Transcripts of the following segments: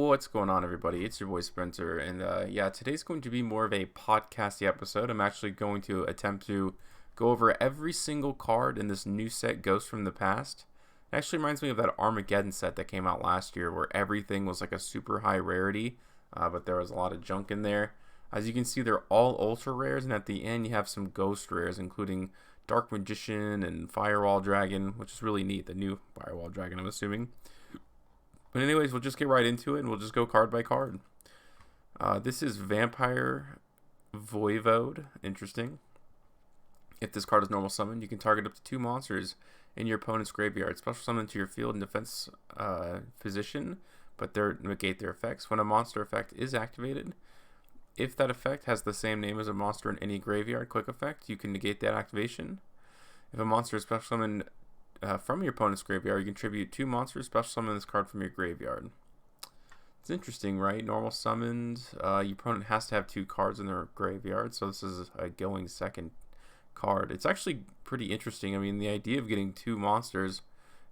What's going on, everybody? It's your boy Sprinter, and yeah, today's going to be more of a podcasty episode. I'm actually going to attempt to go over every single card in this new set, Ghost from the Past. It actually reminds me of that Armageddon set that came out last year, where everything was like a super high rarity, but there was a lot of junk in there. As you can see, they're all ultra rares, and at the end you have some ghost rares, including Dark Magician and Firewall Dragon, which is really neat. The new Firewall Dragon, I'm assuming. But anyways, we'll just get right into it, and we'll just go card by card. This is Vampire Voivode. Interesting. If this card is normal summoned, you can target up to 2 monsters in your opponent's graveyard. Special summon to your field and defense position, but they negate their effects. When a monster effect is activated, if that effect has the same name as a monster in any graveyard quick effect, you can negate that activation. If a monster is special summoned from your opponent's graveyard, you contribute 2 monsters, special summon this card from your graveyard. It's interesting, right? Normal summoned, your opponent has to have 2 cards in their graveyard, so this is a going second card. It's actually pretty interesting. I mean, the idea of getting 2 monsters,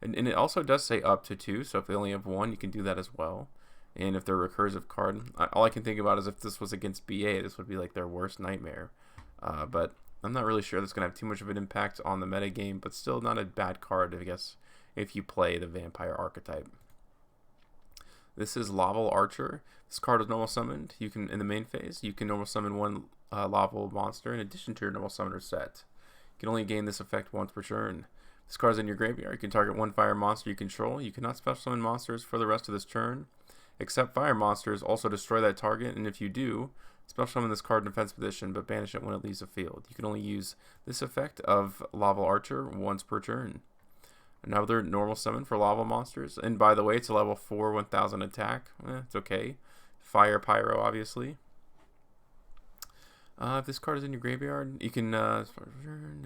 and it also does say up to 2, so if they only have 1, you can do that as well. And if they're a recursive card, all I can think about is if this was against BA, this would be like their worst nightmare. But I'm not really sure that's going to have too much of an impact on the metagame, but still not a bad card, I guess, if you play the vampire archetype. This is Laval Archer. This card is normal summoned. You can, in the main phase, you can normal summon 1 Laval monster in addition to your normal summoner set. You can only gain this effect once per turn. This card is in your graveyard. You can target 1 fire monster you control. You cannot special summon monsters for the rest of this turn, except fire monsters. Also destroy that target, and if you do, special summon this card in defense position, but banish it when it leaves the field. You can only use this effect of Laval Archer once per turn. Another normal summon for Laval monsters. And by the way, it's a level 4, 1000 attack. It's okay. Fire Pyro, obviously. If this card is in your graveyard, you can...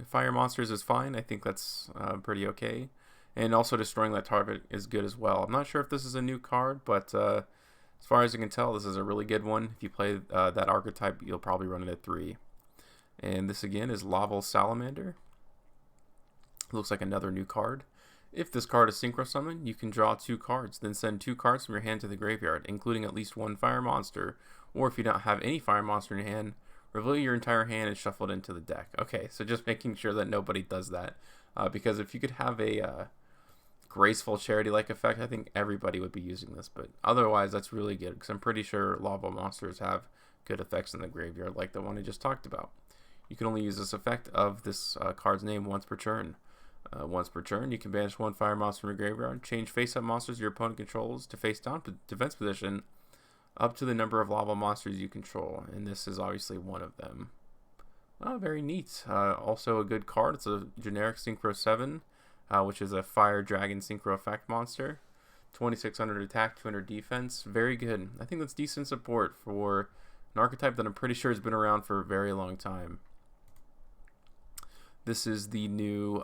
fire monsters is fine. I think that's pretty okay. And also destroying that target is good as well. I'm not sure if this is a new card, but... as far as you can tell, this is a really good one. If you play that archetype, you'll probably run it at 3. And this again is Lavalval Salamander. Looks like another new card. If this card is synchro summoned, you can draw 2 cards, then send 2 cards from your hand to the graveyard, including at least 1 fire monster. Or if you don't have any fire monster in your hand, reveal your entire hand and shuffle it into the deck. Okay, so just making sure that nobody does that. Because if you could have a... graceful charity-like effect, I think everybody would be using this, but otherwise that's really good because I'm pretty sure Laval monsters have good effects in the graveyard like the one I just talked about. You can only use this effect of this card's name once per turn. Once per turn, you can banish 1 fire monster from your graveyard, change face-up monsters your opponent controls to face-down defense position up to the number of Laval monsters you control, and this is obviously one of them. Very neat. Also a good card. It's a generic Synchro 7. Which is a Fire Dragon Synchro Effect monster. 2600 attack, 200 defense. Very good. I think that's decent support for an archetype that I'm pretty sure has been around for a very long time. This is the new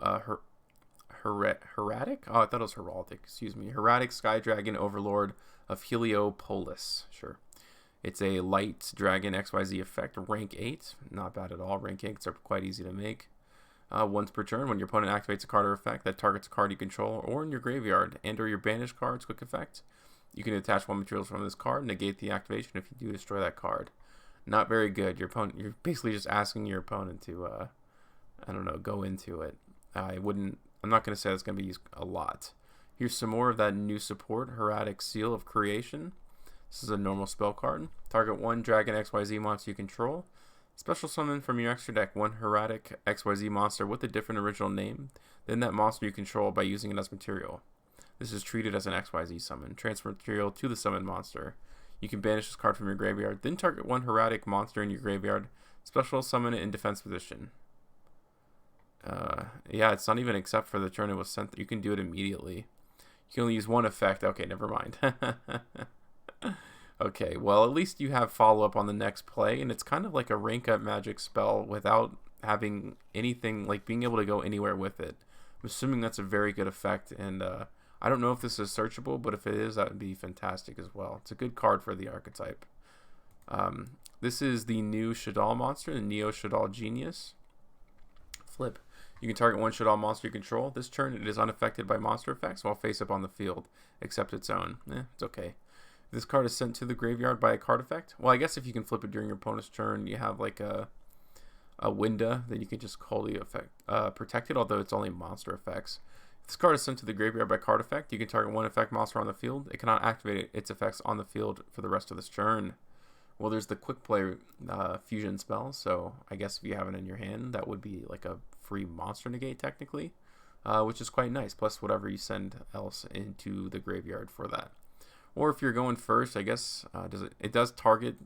Heraldic? Oh, I thought it was Heraldic. Excuse me. Heraldic Sky Dragon Overlord of Heliopolis. Sure. It's a light dragon XYZ effect. Rank 8. Not bad at all. Rank 8s are quite easy to make. Once per turn, when your opponent activates a card or effect that targets a card you control or in your graveyard and or your banished card's quick effect, you can attach 1 material from this card, negate the activation if you do destroy that card. Not very good. Your opponent, you're basically just asking your opponent to, I don't know, go into it. I'm not going to say that's going to be used a lot. Here's some more of that new support, Heraldic Seal of Creation. This is a normal spell card. Target 1 Dragon XYZ monster you control. Special summon from your extra deck 1 Heraldic XYZ monster with a different original name than that monster you control by using it as material. This is treated as an XYZ summon. Transfer material to the summoned monster. You can banish this card from your graveyard, then target 1 Heraldic monster in your graveyard. Special summon it in defense position. Yeah, it's not even except for the turn it was sent. You can do it immediately. You can only use 1 effect. Okay, never mind. Okay, well, at least you have follow-up on the next play, and it's kind of like a rank-up magic spell without having anything, like being able to go anywhere with it. I'm assuming that's a very good effect, and I don't know if this is searchable, but if it is, that would be fantastic as well. It's a good card for the archetype. This is the new Shaddoll monster, the Neo Shaddoll Genius. Flip. You can target 1 Shaddoll monster you control. This turn, it is unaffected by monster effects while face-up on the field, except its own. It's okay. This card is sent to the graveyard by a card effect. Well, I guess if you can flip it during your opponent's turn, you have like a window, then you can just call the effect protected, although it's only monster effects. If this card is sent to the graveyard by card effect, you can target one effect monster on the field. It cannot activate its effects on the field for the rest of this turn. Well, there's the quick play fusion spell, so I guess if you have it in your hand, that would be like a free monster negate technically, which is quite nice, plus whatever you send else into the graveyard for that. Or if you're going first, I guess it does target.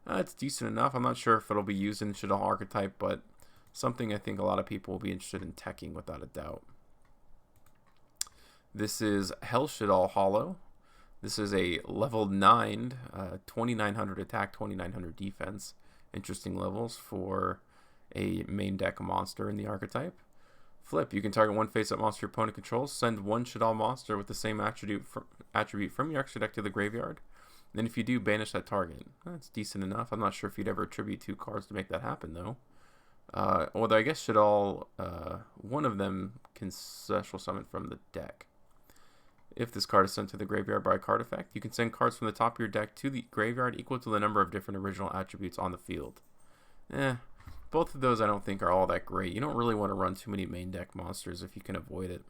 It's decent enough. I'm not sure if it'll be used in Shaddoll archetype, but something I think a lot of people will be interested in teching without a doubt. This is Hell Shaddoll Hollow. This is a level 9, 2900 attack, 2900 defense. Interesting levels for a main deck monster in the archetype. Flip, you can target one face-up monster your opponent controls, send one Shaddoll monster with the same attribute from your extra deck to the graveyard. Then if you do, banish that target. That's decent enough. I'm not sure if you'd ever attribute 2 cards to make that happen, though. Although I guess Shaddoll, one of them can special summon from the deck. If this card is sent to the graveyard by a card effect, you can send cards from the top of your deck to the graveyard equal to the number of different original attributes on the field. Both of those I don't think are all that great. You don't really want to run too many main deck monsters if you can avoid it.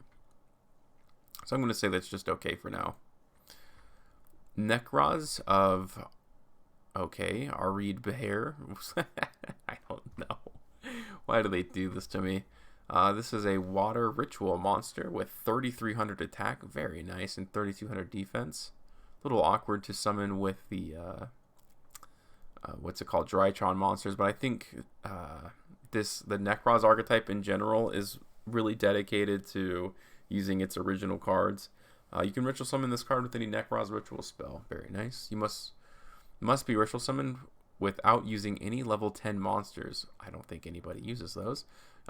So I'm going to say that's just okay for now. Necroz of, okay, Areadbhair. I don't know. Why do they do this to me? This is a water ritual monster with 3300 attack, very nice, and 3200 defense. A little awkward to summon with the what's it called, Drytron monsters, but I think the Necroz archetype in general is really dedicated to using its original cards. You can ritual summon this card with any Necroz ritual spell. Very nice. You must be ritual summoned without using any level 10 monsters. I don't think anybody uses those.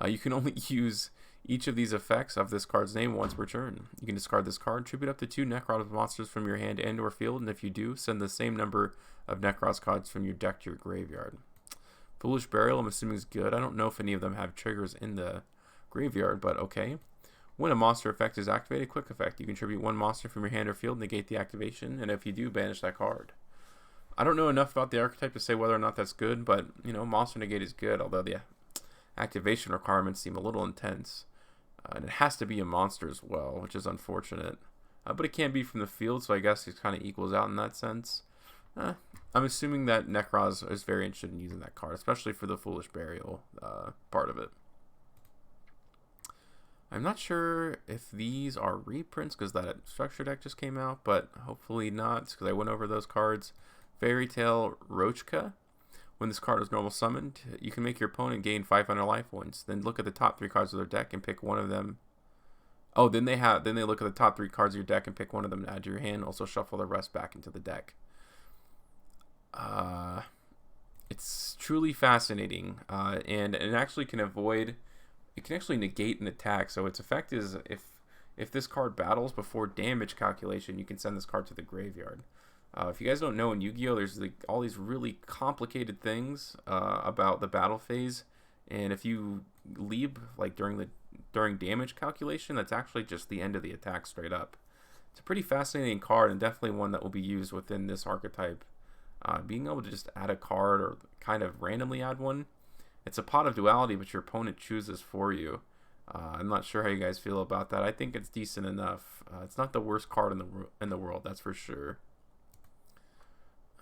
You can only use each of these effects of this card's name once per turn. You can discard this card, tribute up to 2 Necroz monsters from your hand and or field, and if you do, send the same number of Necroz cards from your deck to your graveyard. Foolish Burial, I'm assuming, is good. I don't know if any of them have triggers in the graveyard, but okay. When a monster effect is activated, quick effect. You can tribute 1 monster from your hand or field, negate the activation, and if you do, banish that card. I don't know enough about the archetype to say whether or not that's good, but, you know, monster negate is good, although the activation requirements seem a little intense. And it has to be a monster as well, which is unfortunate. But it can be from the field, so I guess it kind of equals out in that sense. I'm assuming that Necroz is very interested in using that card, especially for the Foolish Burial part of it. I'm not sure if these are reprints because that structure deck just came out, but hopefully not because I went over those cards. Fairy Tale Rochka. When this card is normal summoned, you can make your opponent gain 500 life points. Then look at the top 3 cards of their deck and pick one of them. Oh, then they look at the top 3 cards of your deck and pick one of them to add to your hand. Also shuffle the rest back into the deck. It's truly fascinating, and it actually can avoid. It can actually negate an attack. So its effect is if this card battles before damage calculation, you can send this card to the graveyard. If you guys don't know, in Yu-Gi-Oh, there's all these really complicated things about the battle phase, and if you leave like during damage calculation, that's actually just the end of the attack straight up. It's a pretty fascinating card, and definitely one that will be used within this archetype. Being able to just add a card or kind of randomly add one, it's a pot of duality, but your opponent chooses for you. I'm not sure how you guys feel about that. I think it's decent enough. It's not the worst card in the world, that's for sure.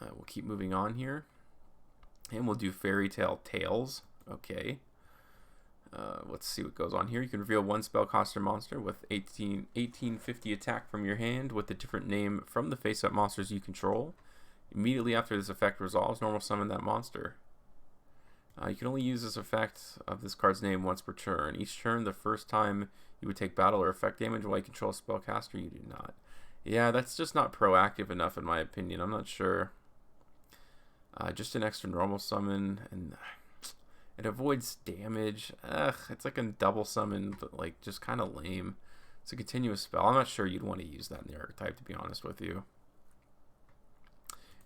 We'll keep moving on here. And we'll do Fairy Tale Tales. Okay. Let's see what goes on here. You can reveal 1 spellcaster monster with 1850 attack from your hand with a different name from the face-up monsters you control. Immediately after this effect resolves, normal summon that monster. You can only use this effect of this card's name once per turn. Each turn, the first time you would take battle or effect damage while you control a spellcaster, you do not. Yeah, that's just not proactive enough in my opinion. I'm not sure. Just an extra normal summon, and it avoids damage. It's like a double summon, but like just kind of lame. It's a continuous spell. I'm not sure you'd want to use that in the archetype, to be honest with you.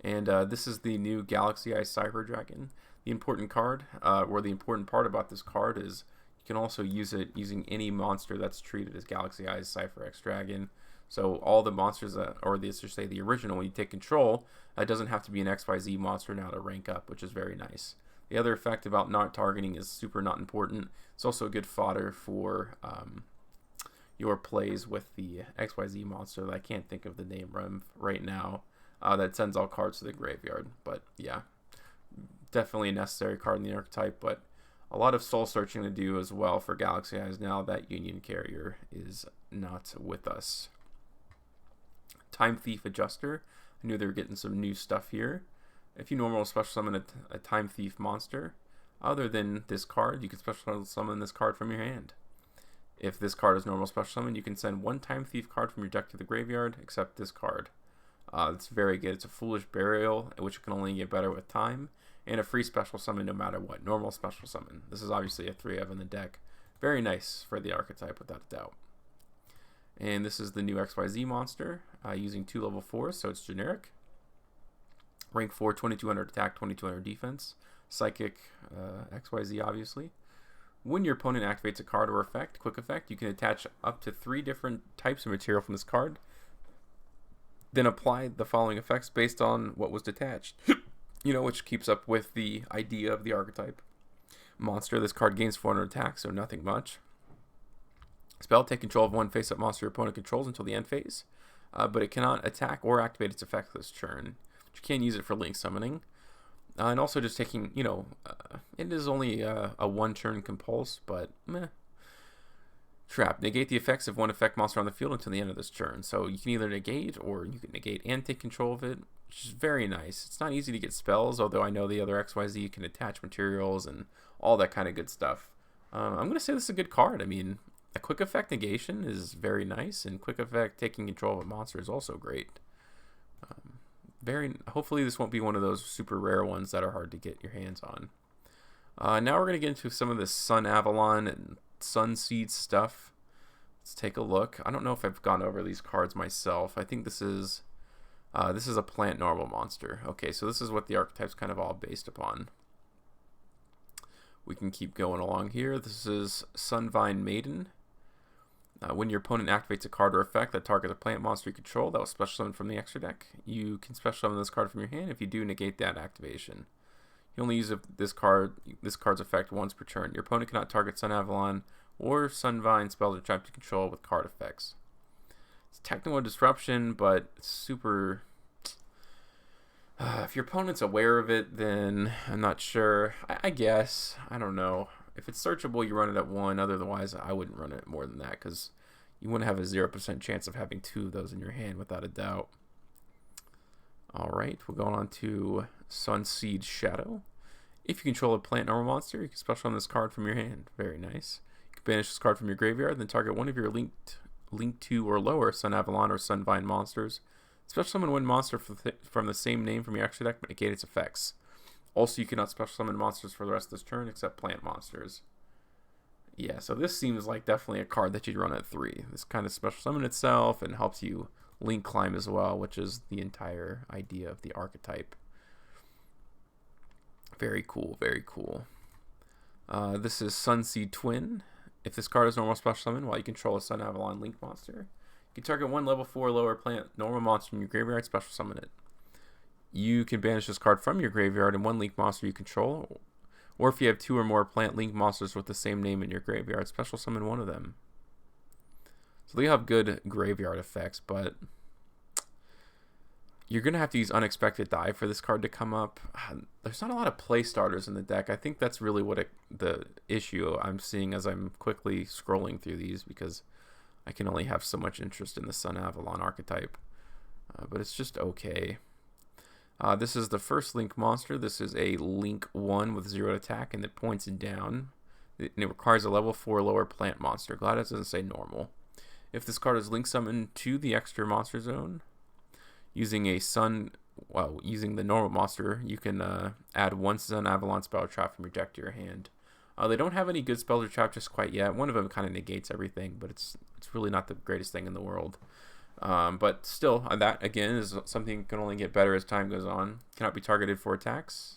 And this is the new Galaxy Eyes Cyber Dragon. The important card, or the important part about this card is you can also use it using any monster that's treated as Galaxy Eyes Cypher X Dragon. So all the monsters that, or let's just say the original, when you take control, it doesn't have to be an XYZ monster now to rank up, which is very nice. The other effect about not targeting is super not important. It's also a good fodder for your plays with the XYZ monster that I can't think of the name right now, that sends all cards to the graveyard. But yeah, definitely a necessary card in the archetype, but a lot of soul searching to do as well for Galaxy Eyes now that Union Carrier is not with us. Time Thief Adjuster. I knew they were getting some new stuff here. If you normal special summon a Time Thief monster, other than this card, you can special summon this card from your hand. If this card is normal special summon, you can send one Time Thief card from your deck to the graveyard, except this card. It's very good. It's a Foolish Burial, which can only get better with time, and a free special summon no matter what. Normal special summon. This is obviously a 3-of in the deck. Very nice for the archetype, without a doubt. And this is the new XYZ monster, using 2 level 4s, so it's generic. Rank 4, 2200 attack, 2200 defense. Psychic XYZ, obviously. When your opponent activates a card or effect, quick effect, you can attach up to 3 different types of material from this card. Then apply the following effects based on what was detached. Which keeps up with the idea of the archetype. Monster, this card gains 400 attack, so nothing much. Spell, take control of one face-up monster your opponent controls until the end phase, but it cannot attack or activate its effect this turn. But you can use it for link summoning. And also just taking, it is only a 1-turn compulse, but meh. Trap. Negate the effects of one effect monster on the field until the end of this turn. So you can either negate, or you can negate and take control of it, which is very nice. It's not easy to get spells, although I know the other XYZ can attach materials and all that kind of good stuff. I'm going to say this is a good card. I mean, a quick effect negation is very nice, and quick effect taking control of a monster is also great. Hopefully this won't be one of those super rare ones that are hard to get your hands on. Now we're going to get into some of the Sunavalon and Sunseed stuff. Let's take a look. I don't know if I've gone over these cards myself. I think this is a plant normal monster. Okay, so this is what the archetype's kind of all based upon. We can keep going along here. This is Sunvine Maiden. When your opponent activates a card or effect that targets a plant monster you control that was special summoned from the extra deck, you can special summon this card from your hand. If you do, negate that activation. You only use this card's effect once per turn. Your opponent cannot target Sunavalon or Sunvine spells or traps to control with card effects. It's technical disruption, but it's super. If your opponent's aware of it, then I'm not sure. I guess. I don't know. If it's searchable, you run it at 1. Otherwise, I wouldn't run it more than that, because you wouldn't have a 0% chance of having 2 of those in your hand, without a doubt. Alright, we're going on to Sunseed Shaddoll. If you control a plant normal monster, you can special summon this card from your hand. Very nice. You can banish this card from your graveyard, then target one of your linked 2 or lower Sunavalon or Sunvine monsters. Special summon one monster from the same name from your extra deck, but negate its effects. Also, you cannot special summon monsters for the rest of this turn except plant monsters. Yeah, so this seems like definitely a card that you'd run at 3. This kind of special summon itself and helps you link climb as well, which is the entire idea of the archetype. Very cool, very cool. This is Sunseed Twin. If this card is normal special summon while you control a Sunavalon link monster, you can target one level 4 lower plant normal monster from your graveyard, special summon it. You can banish this card from your graveyard and one link monster you control, or if you have 2 or more plant link monsters with the same name in your graveyard, special summon one of them. So they have good graveyard effects, but you're going to have to use Unexpected Die for this card to come up. There's not a lot of play starters in the deck. I think that's really what the issue I'm seeing as I'm quickly scrolling through these, because I can only have so much interest in the Sunavalon archetype. But it's just okay. This is the first link monster. This is a link 1 with 0 attack, and it points down. And it requires a level 4 lower plant monster. Glad it doesn't say normal. If this card is link summoned to the extra monster zone, using the normal monster, you can add one Sunavalon spell or trap from your deck to your hand. They don't have any good spells or traps just quite yet. One of them kind of negates everything, but it's really not the greatest thing in the world. But still, that again is something that can only get better as time goes on. Cannot be targeted for attacks,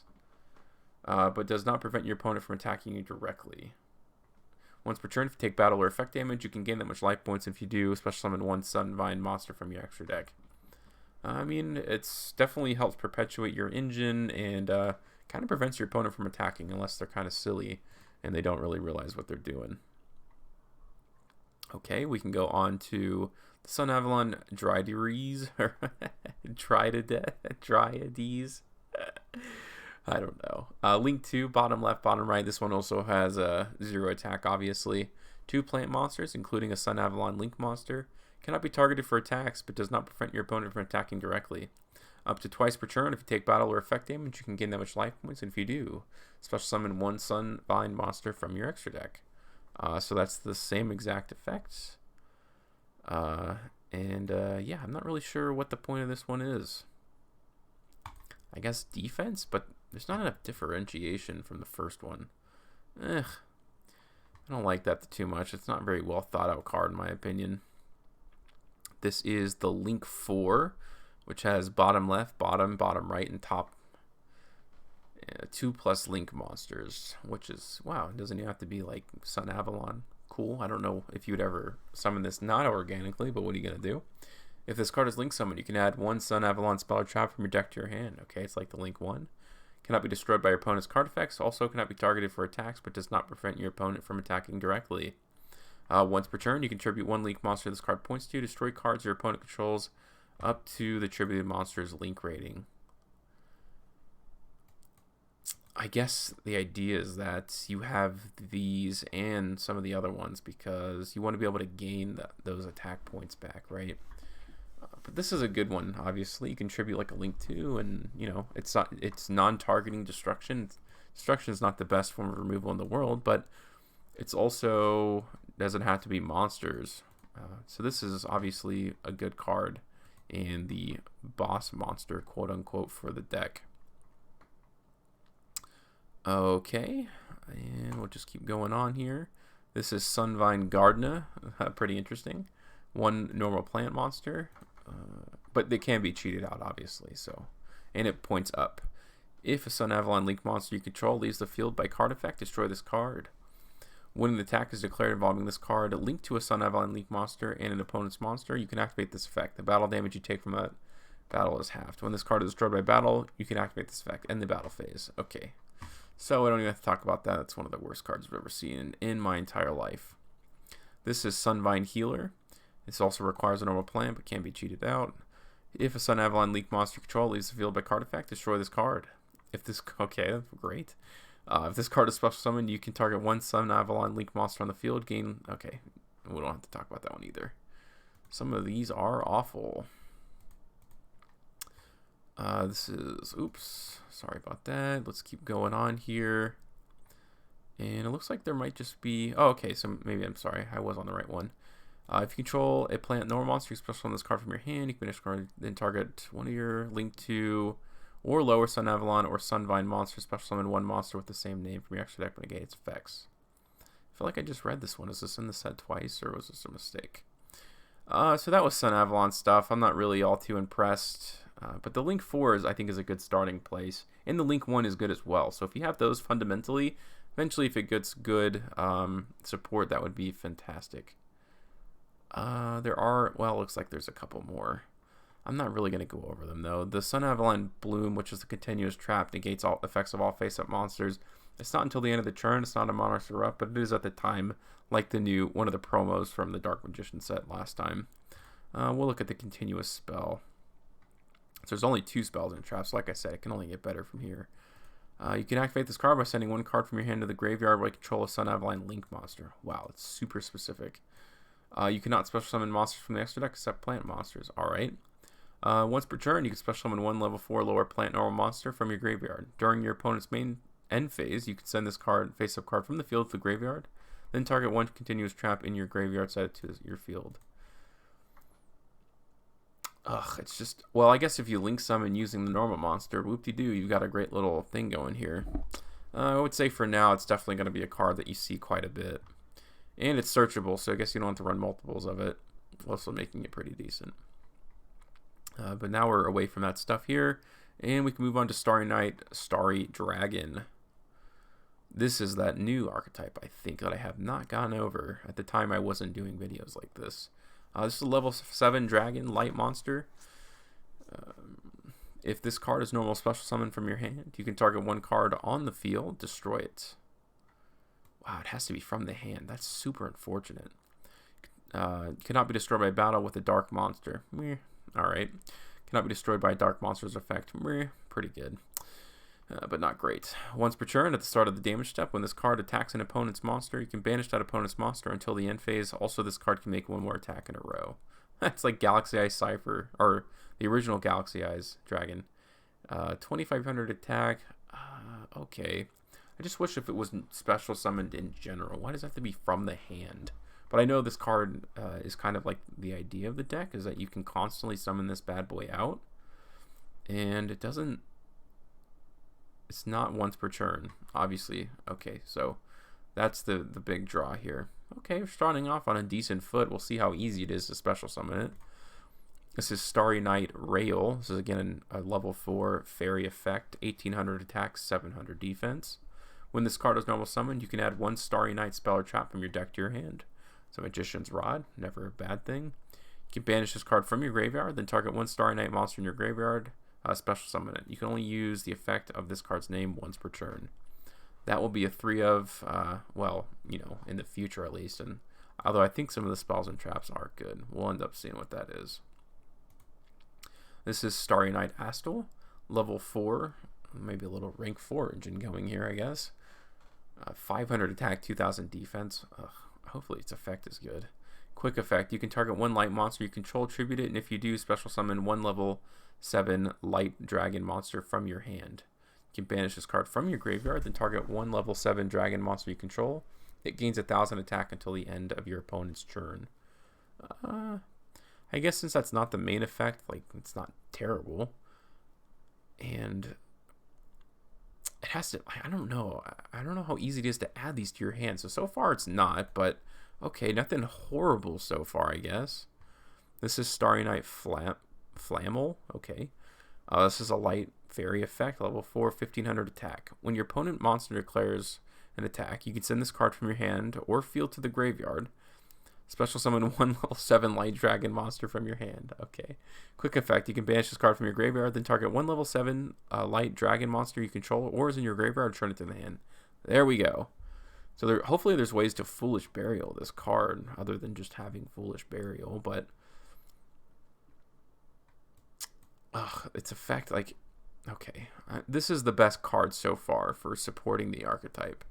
but does not prevent your opponent from attacking you directly. Once per turn, if you take battle or effect damage, you can gain that much life points. If you do, special summon one Sunvine monster from your extra deck. I mean, it's definitely helps perpetuate your engine and kind of prevents your opponent from attacking unless they're kind of silly and they don't really realize what they're doing. Okay, we can go on to the Sunavalon Dryades. Dryades. I don't know. Link 2, bottom left, bottom right. This one also has a 0 attack, obviously. 2 plant monsters, including a Sunavalon Link monster. Cannot be targeted for attacks, but does not prevent your opponent from attacking directly. Up to twice per turn, if you take battle or effect damage, you can gain that much life points, and if you do, special summon one Sunvine monster from your extra deck. So that's the same exact effect. Yeah, I'm not really sure what the point of this one is. I guess defense, but there's not enough differentiation from the first one. I don't like that too much. It's not a very well thought out card in my opinion. This is the Link 4, which has bottom left, bottom right, and top 2+ Link monsters, which is, wow, it doesn't even have to be like Sunavalon. Cool. I don't know if you'd ever summon this not organically, but what are you going to do? If this card is Link summoned, you can add one Sunavalon spell or trap from your deck to your hand. Okay, it's like the Link 1. Cannot be destroyed by your opponent's card effects. Also cannot be targeted for attacks, but does not prevent your opponent from attacking directly. Once per turn, you contribute one Link monster this card points to. Destroy cards your opponent controls up to the attributed monster's Link rating. I guess the idea is that you have these and some of the other ones because you want to be able to gain those attack points back, right? But this is a good one, obviously. You contribute like a Link 2, and, you know, it's non-targeting destruction. Destruction is not the best form of removal in the world, but it's also doesn't have to be monsters. So this is obviously a good card and the boss monster, quote-unquote, for the deck. Okay, and we'll just keep going on here. This is Sunvine Gardna, pretty interesting. One normal plant monster, but they can be cheated out, obviously. And it points up. If a Sunavalon Link monster you control leaves the field by card effect, destroy this card. When an attack is declared involving this card, linked to a Sunavalon Link monster and an opponent's monster, you can activate this effect. The battle damage you take from that battle is halved. When this card is destroyed by battle, you can activate this effect. End the battle phase. Okay. So I don't even have to talk about that. It's one of the worst cards I've ever seen in my entire life. This is Sunvine Healer. This also requires a normal plant, but can be cheated out. If a Sunavalon Link monster control leaves the field by card effect, destroy this card. Okay, that's great. If this card is special summoned, you can target one Sunavalon Link monster on the field. Okay, we don't have to talk about that one either. Some of these are awful. Oops, sorry about that. Let's keep going on here. And it looks like there might just be, okay, so maybe I'm sorry, I was on the right one. If you control a plant normal monster, you special summon this card from your hand. You can discard, then target one of your Link 2 or lower Sunavalon or Sunvine monsters. Special summon one monster with the same name from your extra deck when negate its effects. I feel like I just read this one. Is this in the set twice, or was this a mistake? So that was Sunavalon stuff. I'm not really all too impressed. But the Link 4 I think is a good starting place. And the Link 1 is good as well. So if you have those fundamentally, eventually if it gets good support, that would be fantastic. It looks like there's a couple more. I'm not really going to go over them, though. The Sunavalon Bloom, which is the continuous trap, negates all effects of all face-up monsters. It's not until the end of the turn. It's not a Monarch's Erupt, but it is at the time, like one of the promos from the Dark Magician set last time. We'll look at the continuous spell. So there's only 2 spells in traps. Like I said, it can only get better from here. You can activate this card by sending one card from your hand to the graveyard while you control a Sunavalon Link monster. Wow, it's super specific. You cannot special summon monsters from the extra deck except plant monsters. Alright. Once per turn, you can special summon one level 4 lower plant normal monster from your graveyard. During your opponent's main end phase, you can send this face-up card from the field to the graveyard. Then target one continuous trap in your graveyard, set it to your field. It's just, well, I guess if you link summon using the normal monster, whoop-de-doo, you've got a great little thing going here. I would say for now, it's definitely going to be a card that you see quite a bit. And it's searchable, so I guess you don't have to run multiples of it, also making it pretty decent. But now we're away from that stuff here, and we can move on to Starry Knight, Starry Dragon. This is that new archetype, I think, that I have not gone over. At the time, I wasn't doing videos like this. This is a level 7 dragon light monster. If this card is normal special summon from your hand, you can target one card on the field, destroy it. Wow, it has to be from the hand. That's super unfortunate. Cannot be destroyed by battle with a dark monster. Meh. Alright. Cannot be destroyed by a dark monster's effect. Meh. Pretty good. But not great. Once per turn, at the start of the damage step, when this card attacks an opponent's monster, you can banish that opponent's monster until the end phase. Also, this card can make one more attack in a row. That's like Galaxy Eyes Cypher, or the original Galaxy Eyes Dragon. 2500 attack. Okay. I just wish if it was special summoned in general. Why does it have to be from the hand? But I know this card is kind of like the idea of the deck, is that you can constantly summon this bad boy out. And it doesn't... It's not once per turn, obviously. Okay, so that's the big draw here. Okay, we're starting off on a decent foot. We'll see how easy it is to special summon it. This is Starry Knight Rayel. This is again a level 4 fairy effect, 1800 attack, 700 defense. When this card is normal summoned, you can add one Starry Knight spell or trap from your deck to your hand. So Magician's Rod, never a bad thing. You can banish this card from your graveyard, then target one Starry Knight monster in your graveyard. Special summon it. You can only use the effect of this card's name once per turn. That will be a 3 of, well, you know, in the future at least. And although I think some of the spells and traps are good, we'll end up seeing what that is. This is Starry Knight Astel, level 4, maybe a little rank 4 engine going here, I guess. 500 attack, 2000 defense. Hopefully its effect is good. Quick effect: you can target one light monster you control, tribute it, and if you do, special summon one level 7 light dragon monster from your hand. You can banish this card from your graveyard, then target one level 7 dragon monster you control. It gains 1000 attack until the end of your opponent's turn. I guess since that's not the main effect, like, it's not terrible. And it has to, I don't know how easy it is to add these to your hand. So far it's not, but okay, nothing horrible so far, I guess. This is Starry Knight Flamel. Okay. This is a light fairy effect, level 4, 1500 attack. When your opponent monster declares an attack, you can send this card from your hand or field to the graveyard. Special summon one level 7 light dragon monster from your hand. Okay. Quick effect: you can banish this card from your graveyard, then target one level 7 light dragon monster you control or is in your graveyard, turn it to the hand. There we go. So hopefully there's ways to Foolish Burial this card other than just having Foolish Burial, but its effect, like, okay. This is the best card so far for supporting the archetype.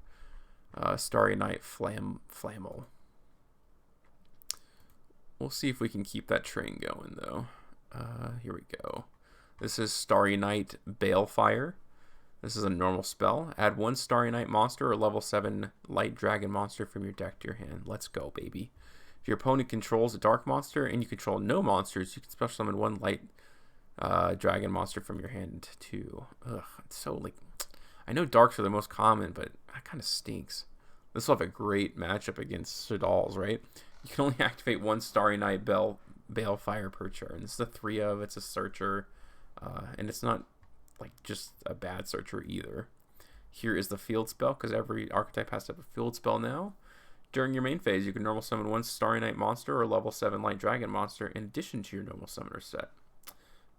Starry Knight Flamel. We'll see if we can keep that train going, though. Here we go. This is Starry Knight Balefire. This is a normal spell. Add one Starry Knight monster or level 7 light dragon monster from your deck to your hand. Let's go, baby. If your opponent controls a dark monster and you control no monsters, you can special summon one light dragon monster from your hand too. Ugh, it's so, like, I know darks are the most common, but that kind of stinks. This will have a great matchup against Shaddolls, right? You can only activate one Starry Knight Balefire per turn. This is a 3 of, it's a searcher, and it's not like just a bad searcher either. Here is the field spell, because every archetype has to have a field spell now. During your main phase, you can normal summon one Starry Knight monster or level 7 light dragon monster in addition to your normal summoner set.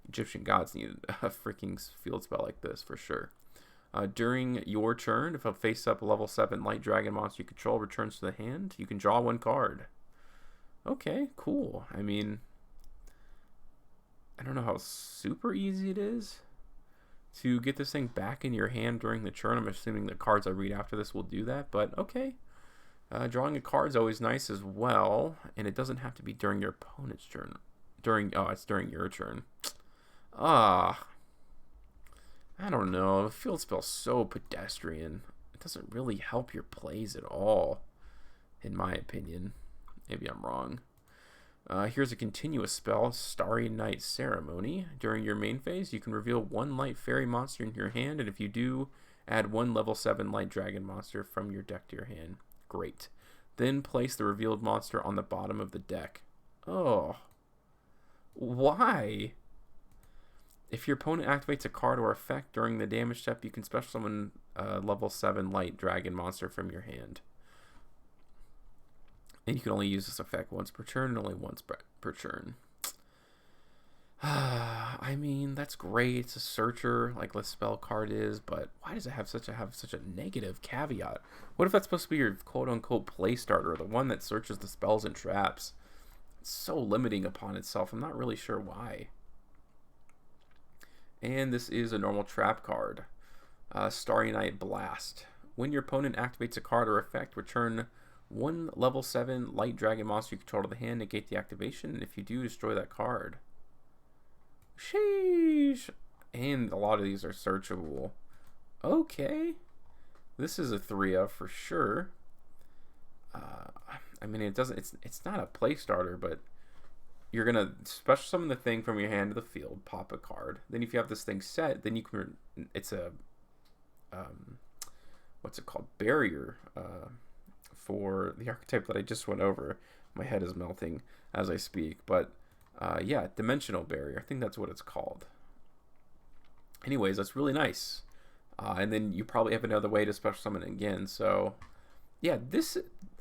Egyptian gods need a freaking field spell like this for sure. During your turn, if a face-up level 7 light dragon monster you control returns to the hand, you can draw one card. Okay, cool. I mean, I don't know how super easy it is to get this thing back in your hand during the turn. I'm assuming the cards I read after this will do that, but okay. Drawing a card is always nice as well, and it doesn't have to be during your opponent's turn. It's during your turn. I don't know. The field spell's so pedestrian. It doesn't really help your plays at all, in my opinion. Maybe I'm wrong. Here's a continuous spell, Starry Knight Ceremony. During your main phase, you can reveal one light fairy monster in your hand, and if you do, add one level 7 light dragon monster from your deck to your hand. Great. Then place the revealed monster on the bottom of the deck. Oh. Why? If your opponent activates a card or effect during the damage step, you can special summon a level 7 light dragon monster from your hand. And you can only use this effect once per turn and only once per turn. I mean, that's great. It's a searcher, like the spell card is, but why does it have such a negative caveat? What if that's supposed to be your quote-unquote play starter, the one that searches the spells and traps? It's so limiting upon itself. I'm not really sure why. And this is a normal trap card. Starry Knight Blast. When your opponent activates a card or effect, return one level 7 light dragon monster you control to the hand, negate the activation, and if you do, destroy that card. Sheesh. And a lot of these are searchable. Okay. This is a 3-of for sure. I mean, it's not a play starter, but you're gonna special summon the thing from your hand to the field, pop a card. Then if you have this thing set, then you can. It's a what's it called? Barrier for the archetype that I just went over. My head is melting as I speak, but yeah, dimensional barrier. I think that's what it's called. Anyways, that's really nice. And then you probably have another way to special summon it again. So yeah,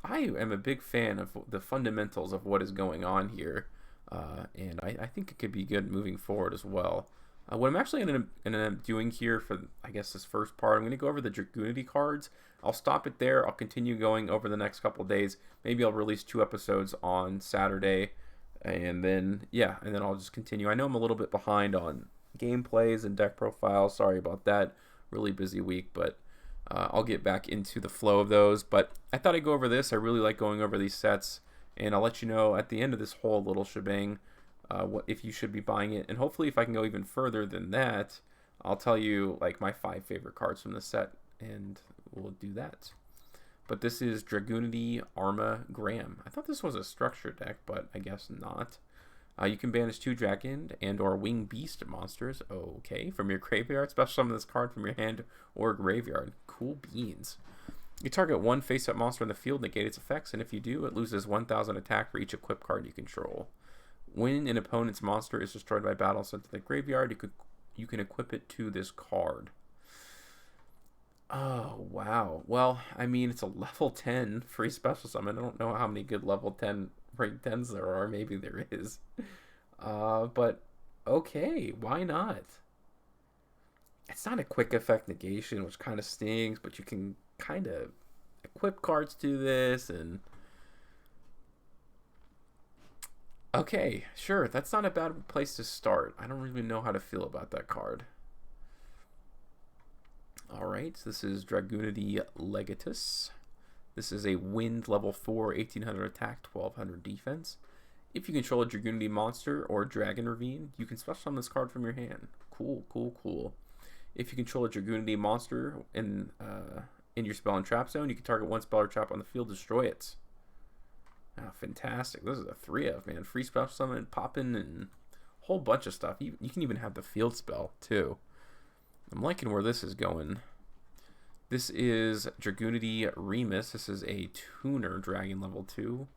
I am a big fan of the fundamentals of what is going on here. And I think it could be good moving forward as well. What I'm actually going to end up doing here for, I guess, this first part, I'm going to go over the Dragunity cards. I'll stop it there. I'll continue going over the next couple of days. Maybe I'll release 2 episodes on Saturday. And then, yeah, and then I'll just continue. I know I'm a little bit behind on gameplays and deck profiles. Sorry about that. Really busy week, but I'll get back into the flow of those. But I thought I'd go over this. I really like going over these sets. And I'll let you know at the end of this whole little shebang what if you should be buying it. And hopefully if I can go even further than that, I'll tell you like my 5 favorite cards from the set. And we'll do that. But this is Dragunity Arma Graham. I thought this was a structure deck, but I guess not. You can banish 2 dragon and or wing beast monsters. Okay, from your graveyard. Special summon this card from your hand or graveyard. Cool beans. You target 1 face-up monster in the field, negate its effects, and if you do, it loses 1,000 attack for each equipped card you control. When an opponent's monster is destroyed by battle sent to the graveyard, you can equip it to this card. Oh, wow. Well, I mean, it's a level 10 free special summon. I don't know how many good level 10 rank 10s there are. Maybe there is. But, okay, why not? It's not a quick effect negation, which kind of stings, but you can kind of equip cards to this, and... Okay, sure, that's not a bad place to start. I don't really know how to feel about that card. Alright, this is Dragunity Legatus. This is a wind level 4, 1800 attack, 1200 defense. If you control a Dragunity monster or Dragon Ravine, you can special summon this card from your hand. Cool, cool, cool. If you control a Dragunity monster in your spell and trap zone, you can target 1 spell or trap on the field, destroy it. Oh, fantastic. This is a 3-of, man. Free special summon, popping, and a whole bunch of stuff. You can even have the field spell, too. I'm liking where this is going. This is Dragunity Remus. This is a tuner dragon level 2.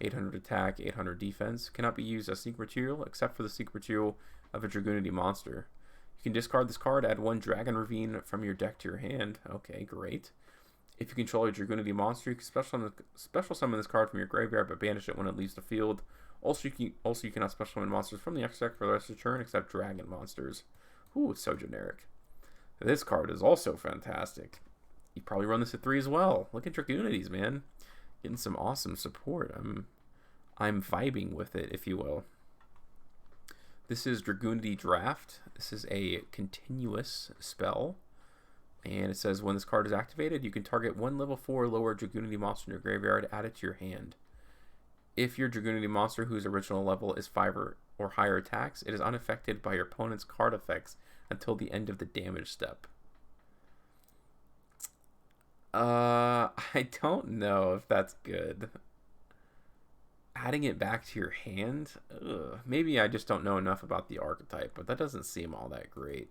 800 attack, 800 defense. Cannot be used as secret material except for the secret material of a Dragunity monster. You can discard this card, add 1 Dragon Ravine from your deck to your hand. Okay, great. If you control a Dragunity monster, you can special summon this card from your graveyard but banish it when it leaves the field. Also, you cannot special summon monsters from the extra deck for the rest of the turn except dragon monsters. Ooh, it's so generic. This card is also fantastic. You probably run this at 3 as well. Look at Dragunities, man. Getting some awesome support. I'm vibing with it, if you will. This is Dragunity Draft. This is a continuous spell. And it says when this card is activated, you can target 1 level 4 lower Dragunity monster in your graveyard, add it to your hand. If your Dragunity monster whose original level is 5 or higher attacks, it is unaffected by your opponent's card effects until the end of the damage step. I don't know if that's good. Adding it back to your hand? Ugh. Maybe I just don't know enough about the archetype, but that doesn't seem all that great.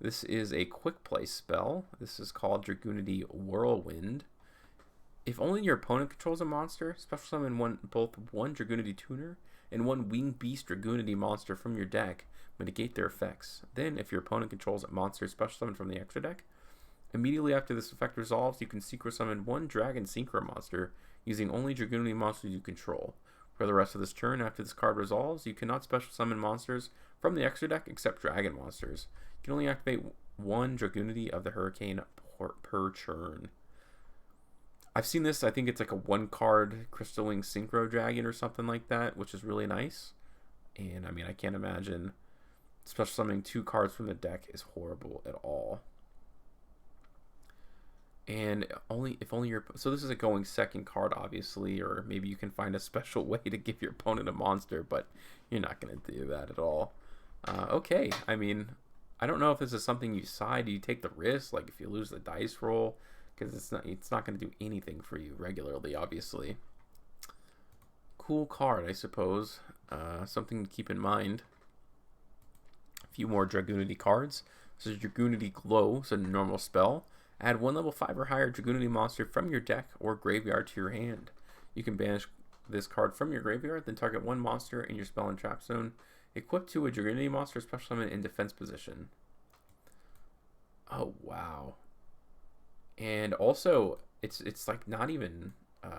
This is a quick play spell. This is called Dragunity Whirlwind. If only your opponent controls a monster, special summon both one Dragunity Tuner and 1 Winged Beast Dragunity monster from your deck, negate their effects. Then, if your opponent controls a monster special summon from the extra deck, immediately after this effect resolves, you can synchro summon one Dragon Synchro monster using only Dragunity monsters you control. For the rest of this turn, after this card resolves, you cannot special summon monsters from the extra deck except Dragon monsters. You can only activate one Dragunity of the Hurricane per turn. I've seen this, I think it's like a 1-card Crystalline Synchro Dragon or something like that, which is really nice. And I mean, I can't imagine special summoning 2 cards from the deck is horrible at all. And if only your, so this is a going second card, obviously, or maybe you can find a special way to give your opponent a monster, but you're not going to do that at all. Okay, I mean, I don't know if this is something you side. Do you take the risk, like if you lose the dice roll? Because it's not going to do anything for you regularly, obviously. Cool card, I suppose. Something to keep in mind. A few more Dragunity cards. This is Dragunity Glow, so a normal spell. Add 1 level 5 or higher Dragunity monster from your deck or graveyard to your hand. You can banish this card from your graveyard, then target 1 monster in your spell and trap zone. Equip to a Dragunity monster special summon in defense position. Oh, wow. And also, it's like not even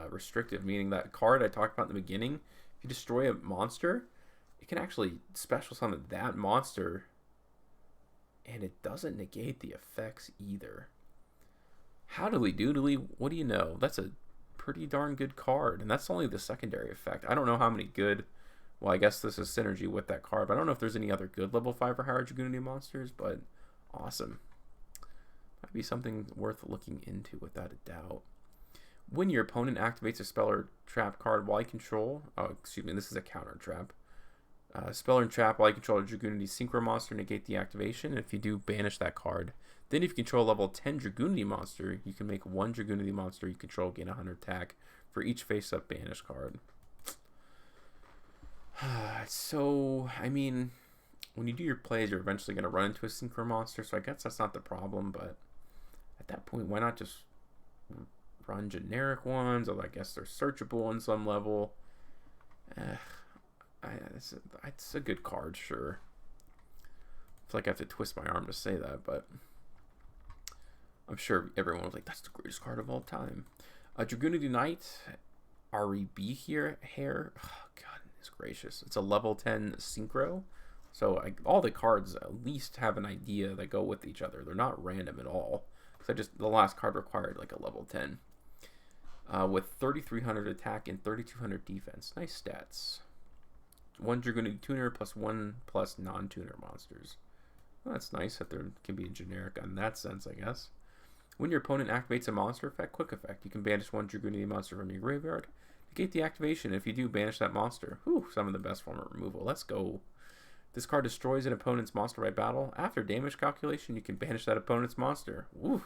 restrictive, meaning that card I talked about in the beginning, if you destroy a monster, it can actually special summon that monster, and it doesn't negate the effects either. Howdily doodly, what do you know? That's a pretty darn good card, and that's only the secondary effect. I don't know how many good, well, I guess this is synergy with that card, but I don't know if there's any other good level 5 or higher Dragunity monsters, but awesome. Might be something worth looking into without a doubt. When your opponent activates a spell or trap card while you control, this is a counter trap. Spell or trap while you control a Dragunity Synchro monster, negate the activation, and if you do, banish that card. Then if you control a level 10 Dragunity monster, you can make 1 Dragunity monster you control gain 100 attack for each face-up banish card. So, I mean, when you do your plays, you're eventually going to run into a Synchro monster, so I guess that's not the problem, but at that point, why not just run generic ones? Although I guess they're searchable on some level. It's a good card, sure. I feel like I have to twist my arm to say that, but I'm sure everyone was like, that's the greatest card of all time. Dragunity Knight, Areadbhair. Oh, goodness gracious. It's a level 10 synchro. So all the cards at least have an idea that go with each other. They're not random at all. So the last card required like a level 10. With 3,300 attack and 3,200 defense. Nice stats. 1 Dragunity tuner plus 1 plus non-tuner monsters. Well, that's nice that there can be a generic in that sense, I guess. When your opponent activates a monster effect, quick effect, you can banish 1 Dragunity monster from your graveyard. Negate the activation. If you do, banish that monster. Whew, some of the best form of removal. Let's go. This card destroys an opponent's monster by battle. After damage calculation, you can banish that opponent's monster. Woo.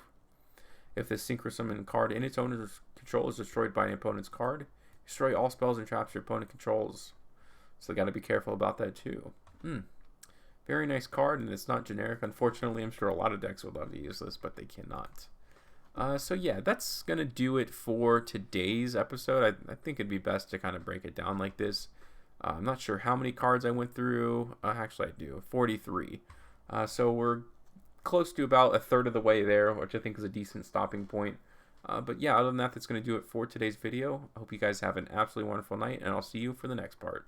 If this synchro summon card in its owner's control is destroyed by an opponent's card, destroy all spells and traps your opponent controls. So got to be careful about that too. Very nice card, and it's not generic. Unfortunately, I'm sure a lot of decks would love to use this, but they cannot. So yeah, that's going to do it for today's episode. I think it'd be best to kind of break it down like this. I'm not sure how many cards I went through. Actually, I do. 43. So we're close to about a third of the way there, which I think is a decent stopping point. But yeah, other than that, that's going to do it for today's video. I hope you guys have an absolutely wonderful night, and I'll see you for the next part.